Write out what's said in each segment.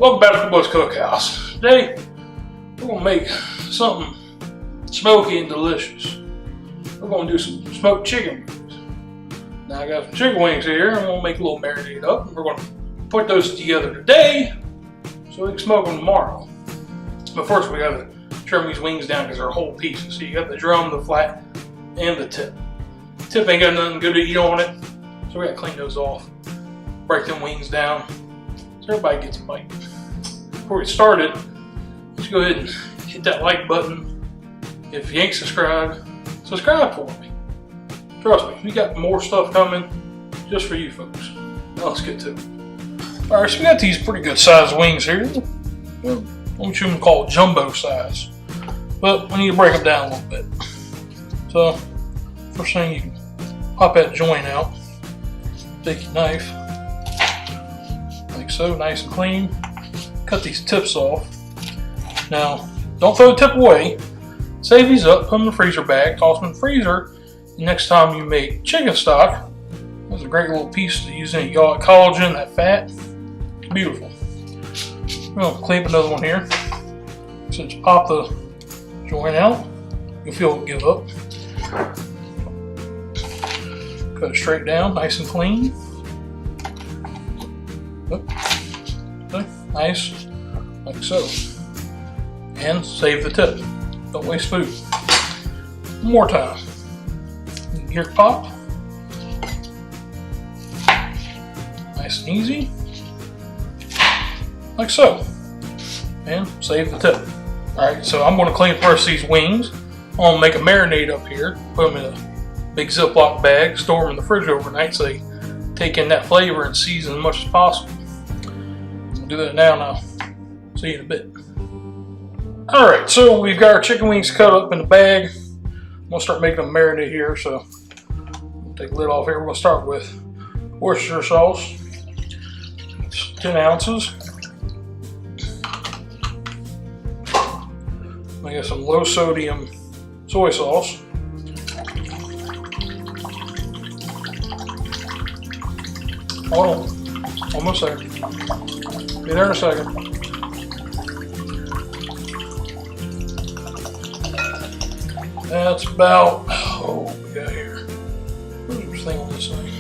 Welcome back to the Boys Cookhouse. Today, we're going to make something smoky and delicious. We're going to do some smoked chicken wings. Now I got some chicken wings here. I'm going to make a little marinade up. We're going to put those together today so we can smoke them tomorrow. But first we got to trim these wings down because they're whole pieces. So you got the drum, the flat, and the tip. The tip ain't got nothing good to eat on it, so we got to clean those off. Break them wings down so everybody gets a bite. Before we start it, let's go ahead and hit that like button. If you ain't subscribed, subscribe for me. Trust me, we got more stuff coming just for you folks. Now let's get to it. Alright, so we got these pretty good sized wings here. What you can call jumbo size. But we need to break them down a little bit. So, first thing, you can pop that joint out. Take your knife, like so, nice and clean. Cut these tips off. Now, don't throw the tip away. Save these up, put them in the freezer bag, toss them in the freezer. And next time you make chicken stock, there's a great little piece to use in your collagen, that fat. It's beautiful. We're going to clean up another one here. So just pop the joint out. You'll feel it give up. Cut it straight down, nice and clean. Okay, nice, like so. And save the tip. Don't waste food. One more time. Gear pop. Nice and easy. Like so. And save the tip. Alright, so I'm going to clean up the rest of these wings. I'm going to make a marinade up here. Put them in a big Ziploc bag. Store them in the fridge overnight so they take in that flavor and season as much as possible. We'll do that now. See you in a bit. Alright, so we've got our chicken wings cut up in the bag. I'm going to start making a marinade here. So we'll take the lid off here. We're going to start with Worcestershire sauce. It's 10 ounces. I got some low sodium soy sauce. Hold on, almost there. Be there in a second. That's about, oh, we got here. Where's this thing on this thing?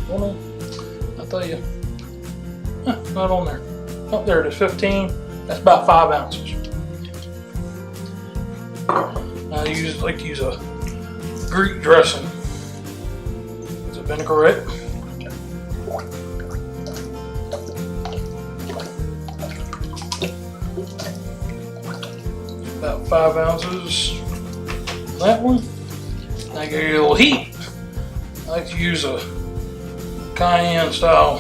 Hold on, I'll tell you. Not on there. Oh, there it is, 15. That's about 5 ounces. Now I like to use a Greek dressing. It's a vinaigerette. About 5 ounces. That one. Now get a little heat. I like to use a cayenne style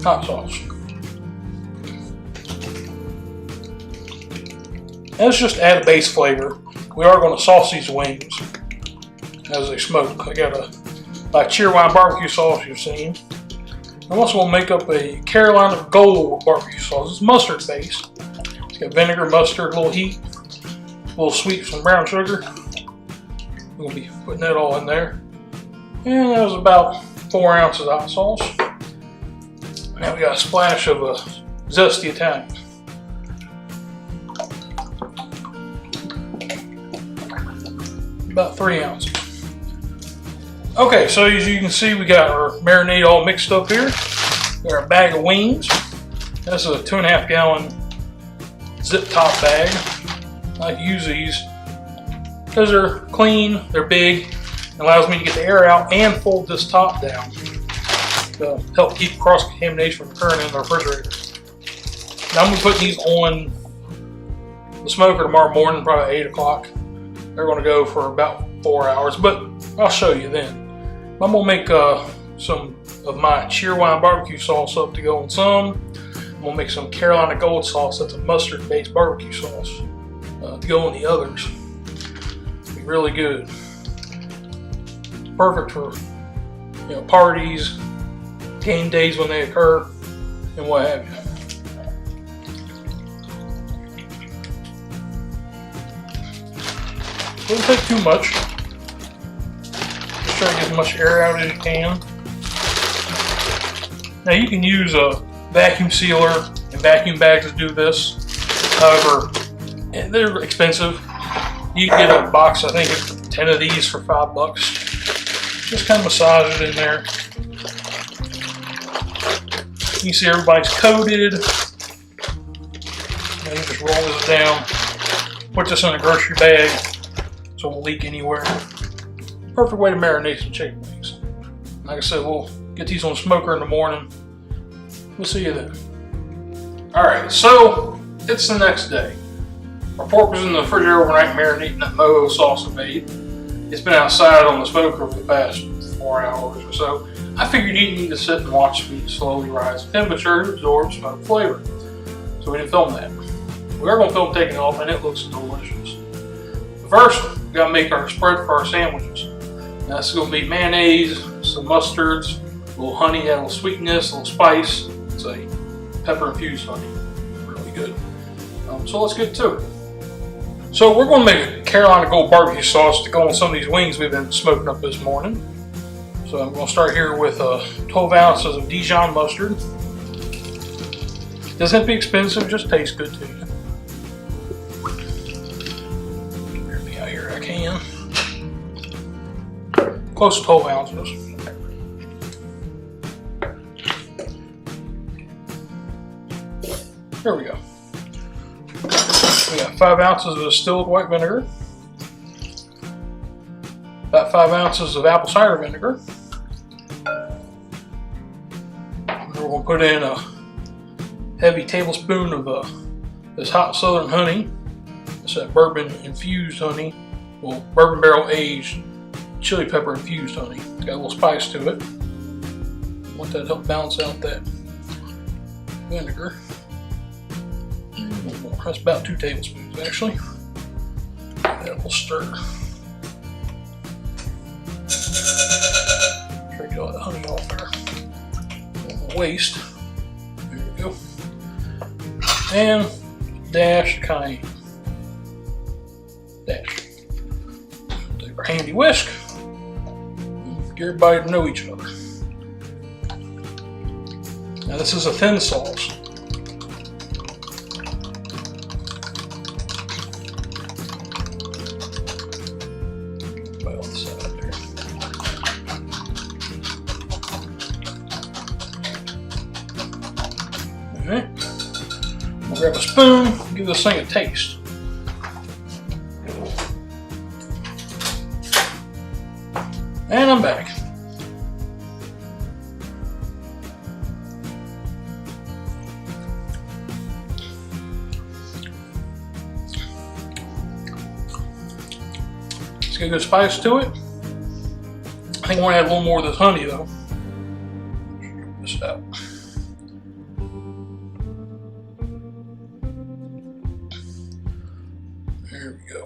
hot sauce. Let's just add a base flavor. We are going to sauce these wings as they smoke. I got my Cheerwine BBQ Sauce you've seen. I'm also going to make up a Carolina Gold barbecue sauce. It's mustard based. It's got vinegar, mustard, a little heat, a little sweet, some brown sugar. We're going to be putting that all in there. And that was about 4 ounces of hot sauce. Now we got a splash of a zesty Italian. About 3 ounces. Okay, so as you can see, we got our marinade all mixed up here. We got our bag of wings. That's a 2.5 gallon zip top bag. I like to use these because they're clean, they're big. It allows me to get the air out and fold this top down to help keep cross contamination from occurring in the refrigerator. Now I'm going to put these on the smoker tomorrow morning, probably 8 o'clock. They're going to go for about 4 hours, but I'll show you then. I'm going to make some of my Cheerwine BBQ sauce up to go on some. I'm going to make some Carolina Gold sauce. That's a mustard-based barbecue sauce to go on the others. It'll be really good. Perfect for parties, game days when they occur, and what have you. Don't take too much. Just try to get as much air out as you can. Now you can use a vacuum sealer and vacuum bags to do this. However, they're expensive. You can get a box, I think, of 10 of these for $5. Just kind of massage it in there. You see everybody's coated. And you just roll this down. Put this in a grocery bag so it won't leak anywhere. Perfect way to marinate some chicken wings. Like I said, we'll get these on the smoker in the morning. We'll see you then. Alright, so it's the next day. Our pork was in the refrigerator overnight marinating that mojo sauce I made. It's been outside on the smoker for the past 4 hours or so. I figured you need to sit and watch the meat slowly rise in temperature to absorb smoke flavor. So we didn't film that. We are going to film taking it off, and it looks delicious. First, we got to make our spread for our sandwiches. Now, this is going to be mayonnaise, some mustards, a little honey, add a little sweetness, a little spice. It's a pepper infused honey. Really good. So let's get to it. So we're going to make a Carolina Gold BBQ sauce to go on some of these wings we've been smoking up this morning. So I'm going to start here with 12 ounces of Dijon mustard. Doesn't have to be expensive, just tastes good to you. Get everything out here I can. Close to 12 ounces. There we go. We got 5 ounces of distilled white vinegar. About 5 ounces of apple cider vinegar. And we're going to put in a heavy tablespoon of this hot southern honey. It's that bourbon infused honey. Well, bourbon barrel aged chili pepper infused honey. It's got a little spice to it. Want that to help balance out that vinegar. That's about 2 tablespoons actually. Add a little stir. Try to get all that honey off there. A little waste. There we go. And a dash of cayenne. Dash. Take our handy whisk. Get everybody to know each other. Now this is a thin sauce. Alright, we'll grab a spoon, give this thing a taste. And I'm back. It's got a good spice to it. I think I want to add a little more of this honey though. Check this out. There we go.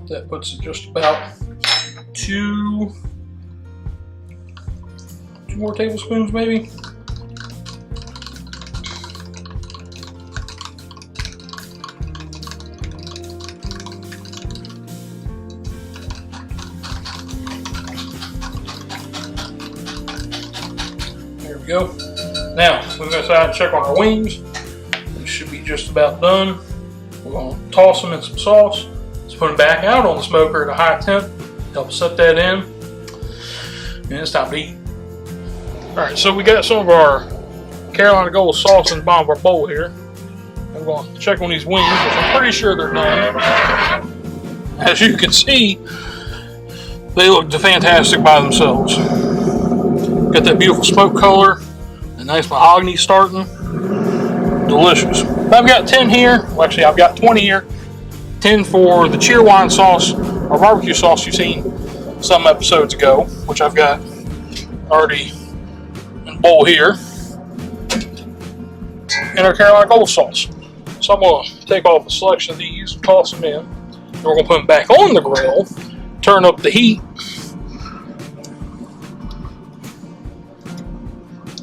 That puts it just about two more tablespoons maybe. There we go. Now we're going to decide to check on our wings. They should be just about done. We're going to toss them in some sauce. Let's put them back out on the smoker at a high temp. Help set that in. And it's time to eat. Alright, so we got some of our Carolina Gold sauce in the bottom of our bowl here. I'm going to check on these wings, which I'm pretty sure they're done. As you can see, they look fantastic by themselves. Got that beautiful smoke color, a nice mahogany starting. Delicious. I've got 10 here. Well, actually, I've got 20 here. 10 for the Cheerwine sauce, or barbecue sauce you've seen some episodes ago, which I've got already in a bowl here. And our Carolina Gold sauce. So I'm going to take off a selection of these, toss them in. And we're going to put them back on the grill, turn up the heat,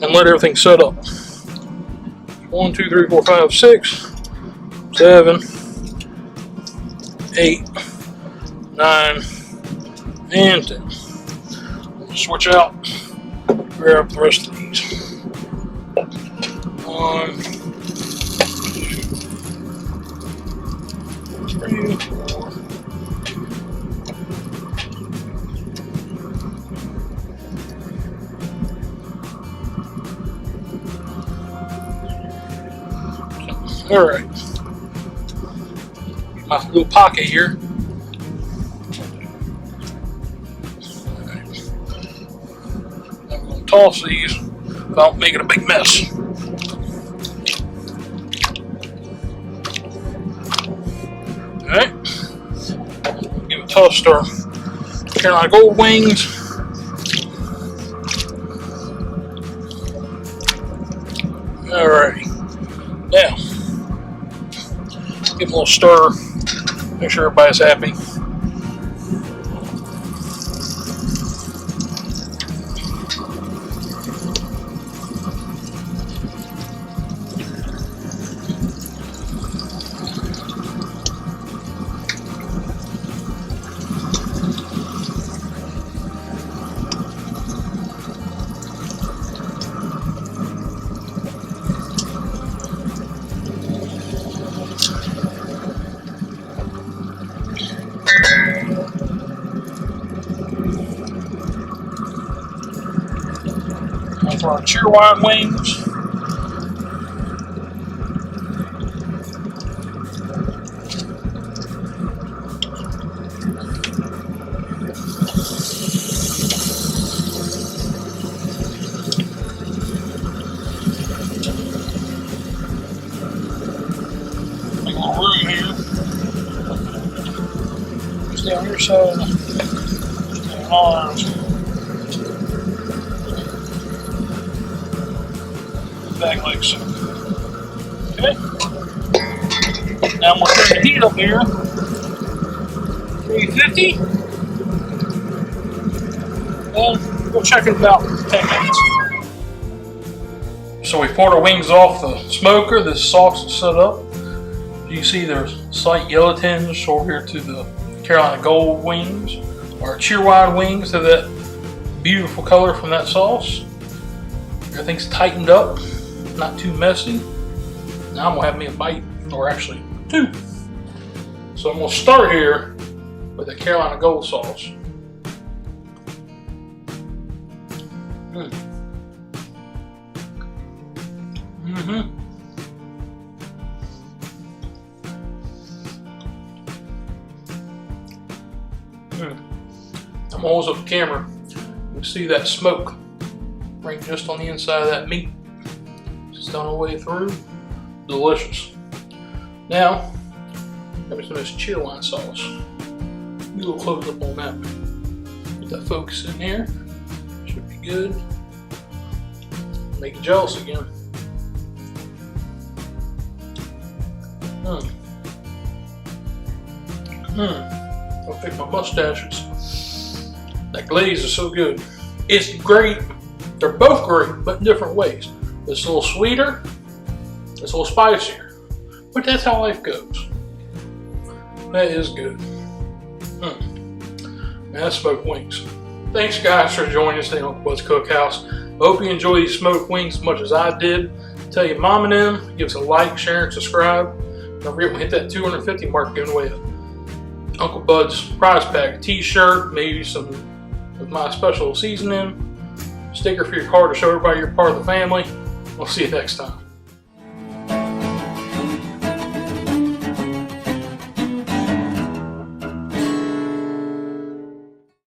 and let everything set up. 1, 2, 3, 4, 5, 6, 7, 8, 9, and 10. Switch out, grab the rest of these. 1, 3, 4. All right, my little pocket here. I'm going to toss these without making a big mess. All right, give it a toss to our Carolina Gold wings. All right, now give them a little stir. Make sure everybody's happy. For our Cheerwine wings. Big little room here. Just down your side. Just down ours. Back like so. Okay. Now I'm going to turn the heat up here. 350. And we'll check it about 10 minutes. So we poured our wings off the smoker. This sauce is set up. You can see there's slight yellow tinge over here to the Carolina Gold wings. Our Cheerwine wings have that beautiful color from that sauce. Everything's tightened up. Not too messy. Now I'm gonna have me a bite, or actually 2. So I'm gonna start here with the Carolina Gold sauce. I'm gonna hold up the camera. You can see that smoke right just on the inside of that meat. Down the way through. Delicious. Now, let me some of this Cheerwine sauce. Get a little close up on that. Get that focus in here. Should be good. Make you jealous again. I'll pick my mustaches. That glaze is so good. It's great. They're both great, but in different ways. It's a little sweeter, it's a little spicier, but that's how life goes. That is good. Man, that's smoked wings. Thanks guys for joining us at Uncle Bud's Cookhouse. I hope you enjoy these smoked wings as much as I did. Tell your mom and them, give us a like, share, and subscribe. Don't forget we hit that 250 mark giving away a Uncle Bud's prize pack, t-shirt, maybe some of my special seasoning, sticker for your car to show everybody you're part of the family. We'll see you next time.